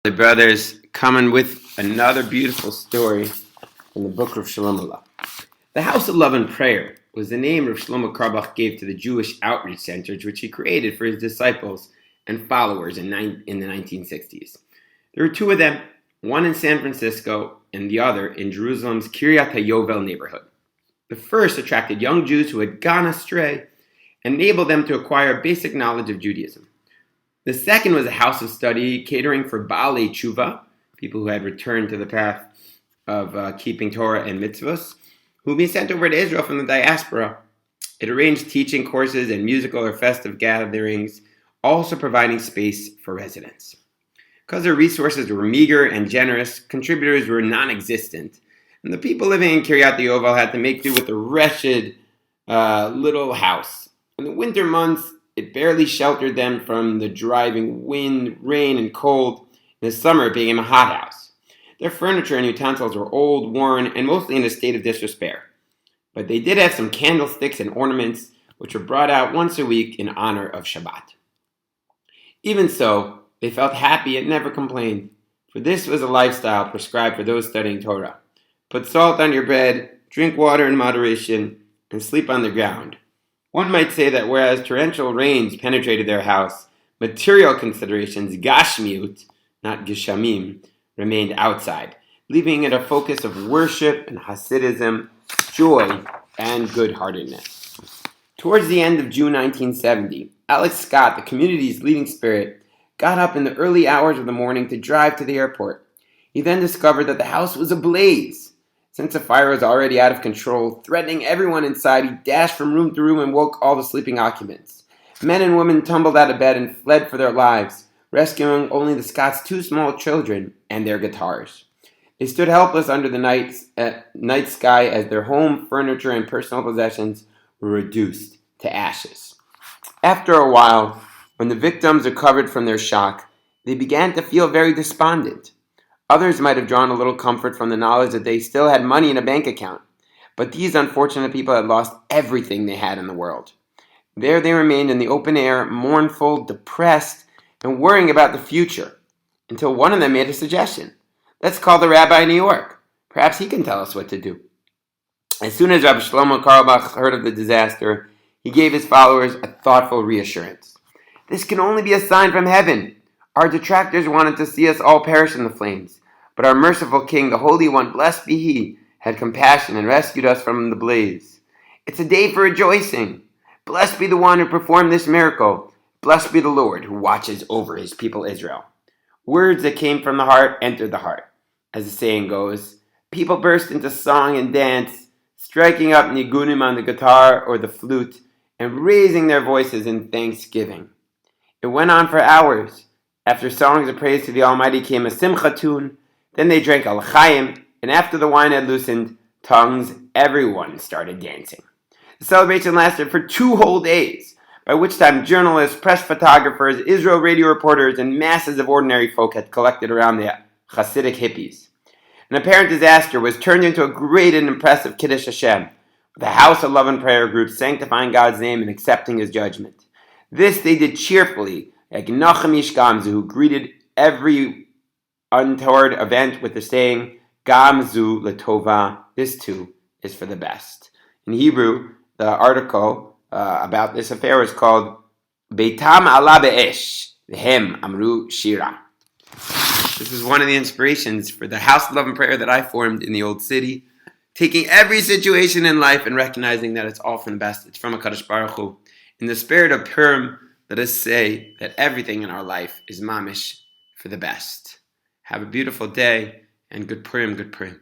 The brothers coming with another beautiful story in the book of Shlomo. The House of Love and Prayer was the name Rav Shlomo Carlebach gave to the Jewish outreach centers which he created for his disciples and followers in the 1960s. There were two of them, one in San Francisco and the other in Jerusalem's Kiryat HaYovel neighborhood. The first attracted young Jews who had gone astray and enabled them to acquire basic knowledge of Judaism. The second was a house of study catering for Baalei Tshuva, people who had returned to the path of keeping Torah and mitzvahs, who had been sent over to Israel from the diaspora. It arranged teaching courses and musical or festive gatherings, also providing space for residents. Because their resources were meager and generous, contributors were non-existent, and the people living in Kiryat HaYovel had to make do with a wretched little house. In the winter months, it barely sheltered them from the driving wind, rain, and cold. In the summer, it became a hothouse. Their furniture and utensils were old, worn, and mostly in a state of disrepair. But they did have some candlesticks and ornaments, which were brought out once a week in honor of Shabbat. Even so, they felt happy and never complained, for this was a lifestyle prescribed for those studying Torah. Put salt on your bread, drink water in moderation, and sleep on the ground. One might say that whereas torrential rains penetrated their house, material considerations, gashmiut, not geshamim, remained outside, leaving it a focus of worship and Hasidism, joy, and good-heartedness. Towards the end of June 1970, Alex Scott, the community's leading spirit, got up in the early hours of the morning to drive to the airport. He then discovered that the house was ablaze. Since the fire was already out of control, threatening everyone inside, he dashed from room to room and woke all the sleeping occupants. Men and women tumbled out of bed and fled for their lives, rescuing only the Scots' two small children and their guitars. They stood helpless under the night sky as their home, furniture, and personal possessions were reduced to ashes. After a while, when the victims recovered from their shock, they began to feel very despondent. Others might have drawn a little comfort from the knowledge that they still had money in a bank account, but these unfortunate people had lost everything they had in the world. There they remained in the open air, mournful, depressed, and worrying about the future, until one of them made a suggestion. Let's call the rabbi in New York. Perhaps he can tell us what to do. As soon as Rabbi Shlomo Carlebach heard of the disaster, he gave his followers a thoughtful reassurance. This can only be a sign from heaven. Our detractors wanted to see us all perish in the flames, but our merciful King, the Holy One, blessed be He, had compassion and rescued us from the blaze. It's a day for rejoicing. Blessed be the one who performed this miracle. Blessed be the Lord who watches over His people Israel. Words that came from the heart entered the heart. As the saying goes, people burst into song and dance, striking up nigunim on the guitar or the flute, and raising their voices in thanksgiving. It went on for hours. After songs of praise to the Almighty came a simcha tune. Then they drank a l'chaim, and after the wine had loosened tongues, everyone started dancing. The celebration lasted for 2 whole days, by which time journalists, press photographers, Israel radio reporters, and masses of ordinary folk had collected around the Hasidic hippies. An apparent disaster was turned into a great and impressive Kiddush Hashem, with a House of Love and Prayer group sanctifying God's name and accepting His judgment. This they did cheerfully, like Nachum Ish Gamzu, who greeted every untoward event with the saying, Gamzu Latova, this too is for the best. In Hebrew, the article about this affair is called Beitam Ala Be'esh, Vehem Amru Shira. This is one of the inspirations for the House of Love and Prayer that I formed in the Old City, taking every situation in life and recognizing that it's all from the best. It's from HaKadosh Baruch Hu. In the spirit of Purim, let us say that everything in our life is mamish for the best. Have a beautiful day and good Purim, good Purim.